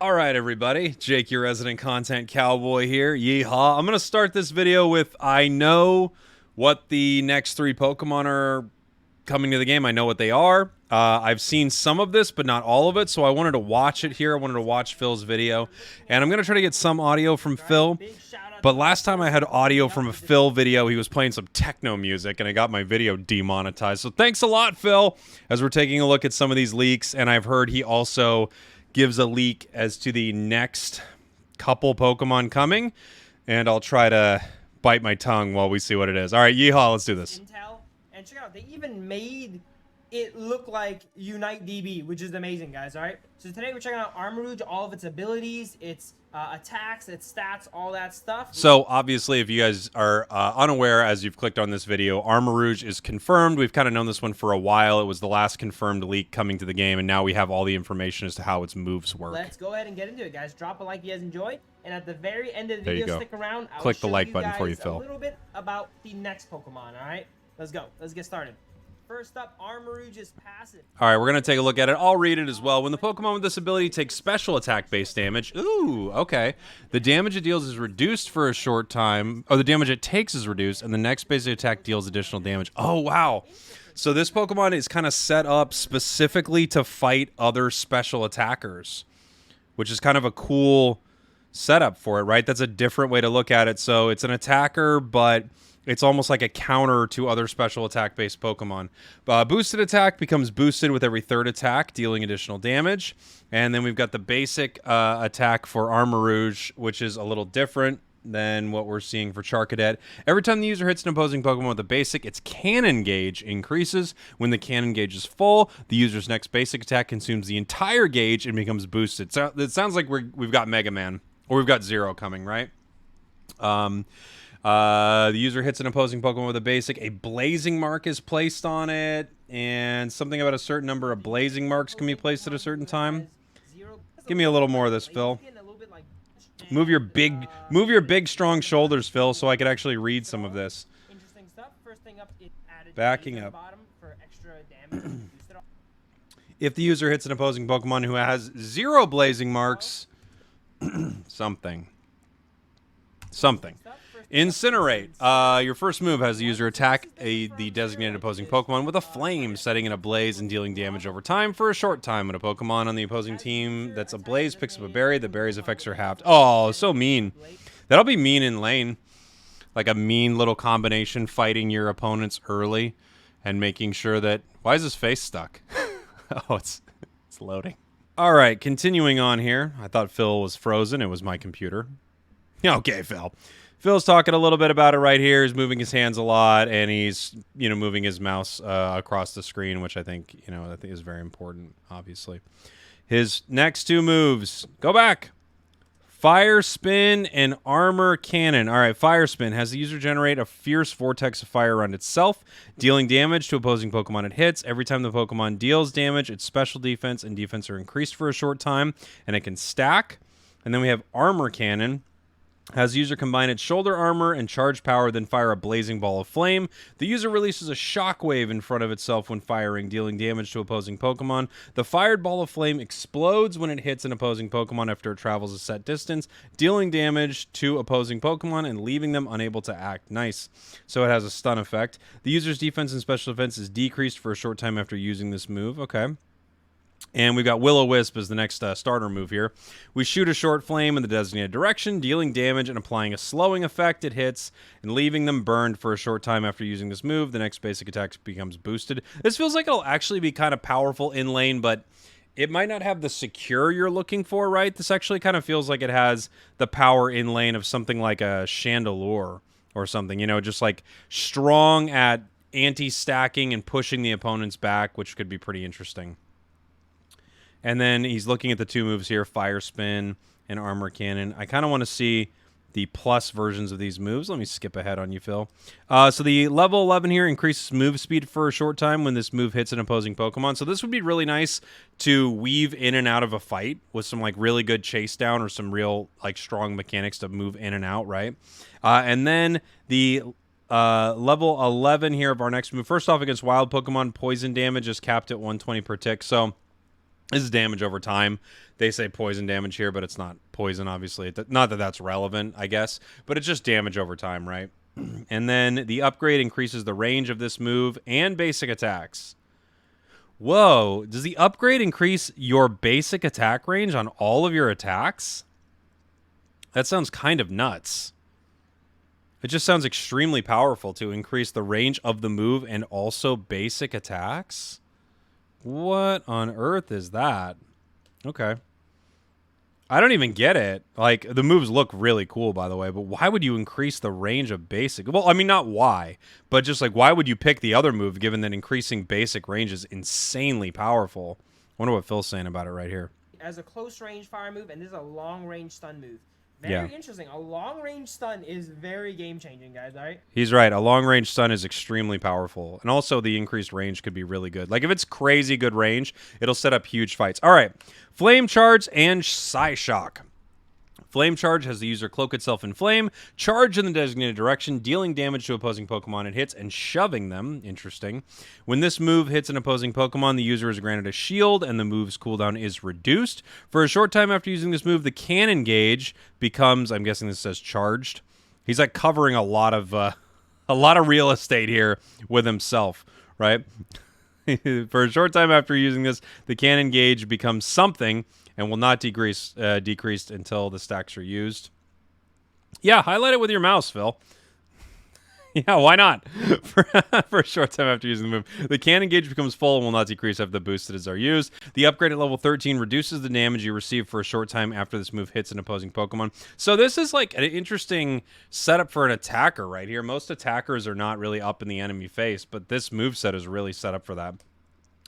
All right, everybody. Jake, your resident content cowboy here. Yeehaw. I'm going to start this video with I know what the next three Pokemon are coming to the game. I know what they are. I've seen some of this, but not all of it, so I wanted to watch it here. I wanted to watch Phil's video, and I'm going to try to get some audio from Phil. But last time I had audio from a Phil video, he was playing some techno music, and I got my video demonetized. So thanks a lot, Phil, as we're taking a look at some of these leaks, and I've heard he also gives a leak as to the next couple Pokemon coming, and I'll try to bite my tongue while we see what it is. All right, yeehaw, let's do this. Intel, and check out, they even made it look like Unite DB, which is amazing, guys. All right, so today we're checking out Armarouge, all of its abilities, its attacks, its stats, all that stuff. So obviously, if you guys are unaware, as you've clicked on this video, Armarouge is confirmed. We've kind of known this one for a while. It was the last confirmed leak coming to the game, and now we have all the information as to how its moves work. Let's go ahead and get into it, guys. Drop a like if you guys enjoy, and at the very end of the video, stick around. Click the like button for you, Phil. A little bit about the next Pokemon. All right, let's go. Let's get started. First up, Armarouge is passive. All right, we're going to take a look at it. I'll read it as well. When the Pokemon with this ability takes special attack-based damage, ooh, okay. The damage it deals is reduced for a short time, or the damage it takes is reduced, and the next basic attack deals additional damage. Oh, wow. So this Pokemon is kind of set up specifically to fight other special attackers, which is kind of a cool setup for it, right? That's a different way to look at it. So it's an attacker, but it's almost like a counter to other special attack-based Pokemon. Boosted attack becomes boosted with every third attack, dealing additional damage. And then we've got the basic attack for Armarouge, which is a little different than what we're seeing for Charcadet. Every time the user hits an opposing Pokemon with a basic, its cannon gauge increases. When the cannon gauge is full, the user's next basic attack consumes the entire gauge and becomes boosted. So it sounds like we've got Mega Man, or we've got Zero coming, right? The user hits an opposing Pokemon with a basic. A blazing mark is placed on it, and something about a certain number of blazing marks can be placed at a certain time. Give me a little more of this, Phil. Move your big, strong shoulders, Phil, so I could actually read some of this. Interesting stuff. First thing up, it added Backing up. bottom for extra damage. If the user hits an opposing Pokemon who has 0 blazing marks, something. Incinerate. Your first move has the user attack the designated opposing Pokemon with a flame, setting it ablaze and dealing damage over time for a short time. When a Pokemon on the opposing team that's ablaze picks up a berry, the berry's effects are halved. Oh, so mean. That'll be mean in lane. Like a mean little combination, fighting your opponents early and making sure that... Why is his face stuck? Oh, it's loading. All right, continuing on here. I thought Phil was frozen. It was my computer. Okay, Phil. Phil's talking a little bit about it right here. He's moving his hands a lot, and he's, moving his mouse across the screen, which I think is very important, obviously. His next two moves. Go back. Fire Spin and Armor Cannon. All right, Fire Spin has the user generate a fierce vortex of fire around itself, dealing damage to opposing Pokemon it hits. Every time the Pokemon deals damage, its special defense and defense are increased for a short time, and it can stack. And then we have Armor Cannon. Has the user combine its shoulder armor and charge power, then fire a blazing ball of flame. The user releases a shockwave in front of itself when firing, dealing damage to opposing Pokemon. The fired ball of flame explodes when it hits an opposing Pokemon after it travels a set distance, dealing damage to opposing Pokemon and leaving them unable to act. Nice. So it has a stun effect. The user's defense and special defense is decreased for a short time after using this move. Okay. And we've got Will-O-Wisp as the next starter move here. We shoot a short flame in the designated direction, dealing damage and applying a slowing effect. It hits and leaving them burned for a short time after using this move. The next basic attack becomes boosted. This feels like it'll actually be kind of powerful in lane, but it might not have the secure you're looking for, right? This actually kind of feels like it has the power in lane of something like a Chandelure or something, just like strong at anti-stacking and pushing the opponents back, which could be pretty interesting. And then he's looking at the two moves here, Fire Spin and Armor Cannon. I kind of want to see the plus versions of these moves. Let me skip ahead on you, Phil. So the level 11 here increases move speed for a short time when this move hits an opposing Pokemon. So this would be really nice to weave in and out of a fight with some really good chase down or some real strong mechanics to move in and out, right? And then the level 11 here of our next move. First off, against wild Pokemon, poison damage is capped at 120 per tick. So This is damage over time. They say poison damage here, but it's not poison, obviously. Not that that's relevant, I guess, but it's just damage over time, right? And then the upgrade increases the range of this move and basic attacks. Whoa, does the upgrade increase your basic attack range on all of your attacks? That sounds kind of nuts. It just sounds extremely powerful to increase the range of the move and also basic attacks. What on earth is that? Okay. I don't even get it. Like, the moves look really cool, by the way, but why would you increase the range of basic? Well, I mean, not why, but just like, why would you pick the other move given that increasing basic range is insanely powerful? I wonder what Phil's saying about it right here. As a close range fire move, and this is a long range stun move. Very interesting. A long range stun is very game changing, guys. All right. He's right. A long range stun is extremely powerful, and also the increased range could be really good. Like if it's crazy good range, it'll set up huge fights. All right, Flame Charge and Psy Shock. Flame Charge has the user cloak itself in flame, charge in the designated direction, dealing damage to opposing Pokemon it hits, and shoving them. Interesting. When this move hits an opposing Pokemon, the user is granted a shield, and the move's cooldown is reduced. For a short time after using this move, the cannon gauge becomes, I'm guessing this says charged. He's like covering a lot of real estate here with himself, right? For a short time after using this, the cannon gauge becomes something and will not decreased until the stacks are used. Yeah, highlight it with your mouse, Phil. Yeah, why not? For a short time after using the move, the cannon gauge becomes full and will not decrease after the boosteds are used. The upgrade at level 13 reduces the damage you receive for a short time after this move hits an opposing Pokemon. So this is like an interesting setup for an attacker right here. Most attackers are not really up in the enemy face, but this moveset is really set up for that.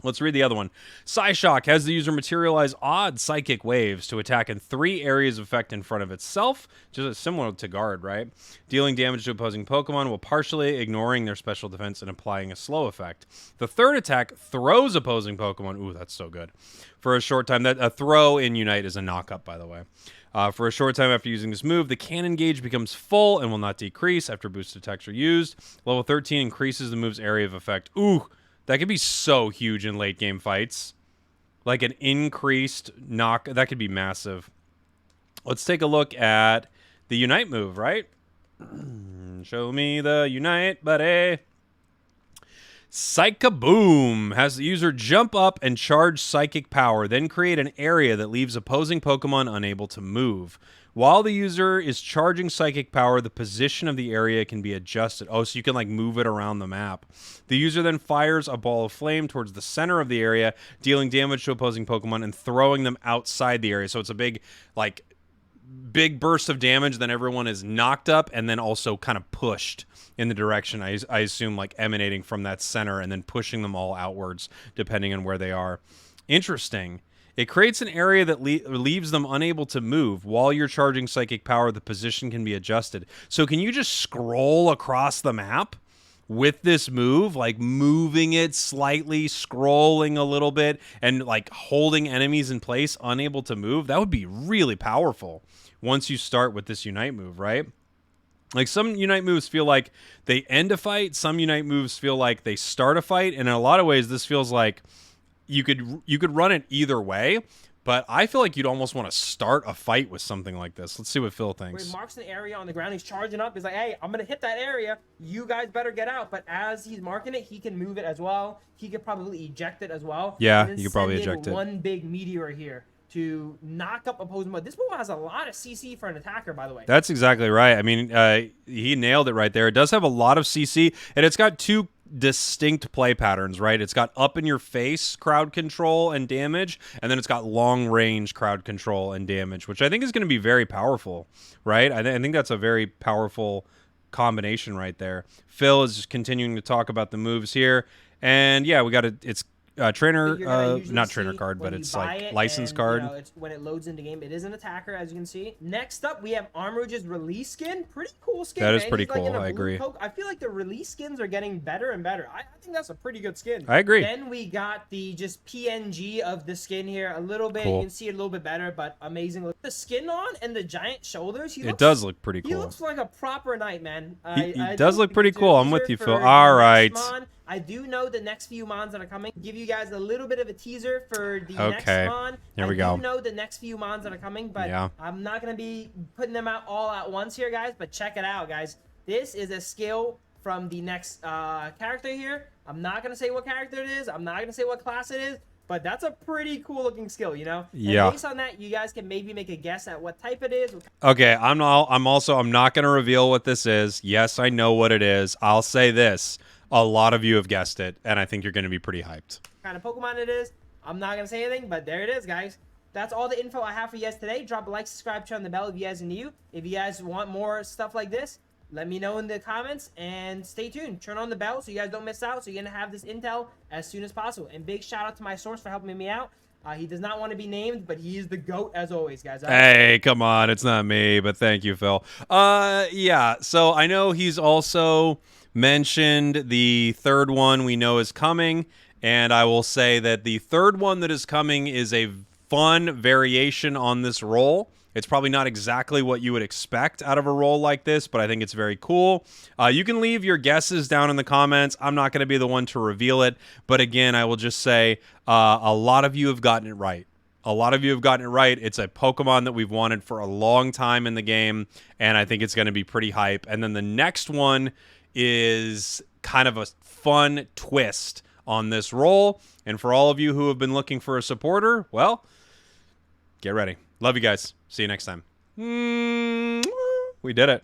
Let's read the other one. Psyshock has the user materialize odd psychic waves to attack in 3 areas of effect in front of itself, just similar to Guard, right? Dealing damage to opposing Pokemon while partially ignoring their special defense and applying a slow effect. The third attack throws opposing Pokemon. Ooh, that's so good. For a short time. A throw in Unite is a knock-up, by the way. For a short time after using this move, the cannon gauge becomes full and will not decrease after boosted attacks are used. Level 13 increases the move's area of effect. Ooh, that could be so huge in late game fights. Like an increased knock. That could be massive. Let's take a look at the Unite move, right? Show me the Unite, buddy. Psych-a-boom has the user jump up and charge psychic power, then create an area that leaves opposing Pokemon unable to move. While the user is charging psychic power, the position of the area can be adjusted. Oh, so you can like move it around the map. The user then fires a ball of flame towards the center of the area, dealing damage to opposing Pokemon and throwing them outside the area. So it's a big burst of damage, then everyone is knocked up and then also kind of pushed in the direction, I assume, like emanating from that center and then pushing them all outwards depending on where they are. Interesting. It creates an area that leaves them unable to move. While you're charging psychic power, the position can be adjusted. So can you just scroll across the map with this move, like moving it slightly, scrolling a little bit, and like holding enemies in place, unable to move? That would be really powerful once you start with this Unite move, right? Like some Unite moves feel like they end a fight. Some Unite moves feel like they start a fight. And in a lot of ways, this feels like you could run it either way, but I feel like you'd almost want to start a fight with something like this. Let's see what Phil thinks. Where he marks an area on the ground, he's charging up. He's like, hey, I'm going to hit that area. You guys better get out. But as he's marking it, he can move it as well. He could probably eject it as well. Yeah, you could probably eject it. One big meteor here to knock up opposing mode. This move has a lot of CC for an attacker, by the way. That's exactly right. I mean, he nailed it right there. It does have a lot of CC, and it's got 2 distinct play patterns, right? It's got up in your face crowd control and damage, and then it's got long range crowd control and damage, which I think is going to be very powerful, right? I think that's a very powerful combination right there. Phil is just continuing to talk about the moves here, and yeah, we got it's trainer, not trainer card, but it's like license card. You know, it's when it loads into game, it is an attacker, as you can see. Next up, we have Armarouge's release skin. Pretty cool skin. That is pretty cool. I agree. Coat. I feel like the release skins are getting better and better. I think that's a pretty good skin. I agree. Then we got the just PNG of the skin here. A little bit, cool. You can see it a little bit better, but amazing. Look, the skin on and the giant shoulders. It does look pretty cool. He looks like a proper knight, man. He does look pretty cool. I'm with you, Phil. All right. I do know the next few mons that are coming give you guys a little bit of a teaser for the next Okay. mon. Here we go. I do know the next few mons that are coming, but Yeah. I'm not going to be putting them out all at once here, guys. But check it out, guys. This is a skill from the next character here. I'm not going to say what character it is. I'm not going to say what class it is. But that's a pretty cool looking skill, you know? Yeah. And based on that, you guys can maybe make a guess at what type it is. Okay, I'm not going to reveal what this is. Yes, I know what it is. I'll say this. A lot of you have guessed it, and I think you're going to be pretty hyped. What kind of Pokemon it is. I'm not going to say anything, but there it is, guys. That's all the info I have for you guys today. Drop a like, subscribe, turn on the bell if you guys are new. If you guys want more stuff like this, let me know in the comments, and stay tuned. Turn on the bell so you guys don't miss out, so you're going to have this intel as soon as possible. And big shout out to my source for helping me out. He does not want to be named, but he is the GOAT as always, guys. Hey, come on. It's not me, but thank you, Phil. Yeah, so I know he's also mentioned the third one we know is coming, and I will say that the third one that is coming is a fun variation on this role. It's probably not exactly what you would expect out of a role like this, but I think it's very cool. You can leave your guesses down in the comments. I'm not going to be the one to reveal it, but again, I will just say a lot of you have gotten it right. A lot of you have gotten it right. It's a Pokemon that we've wanted for a long time in the game, and I think it's going to be pretty hype. And then the next one is kind of a fun twist on this role. And for all of you who have been looking for a supporter, well, get ready. Love you guys. See you next time. We did it.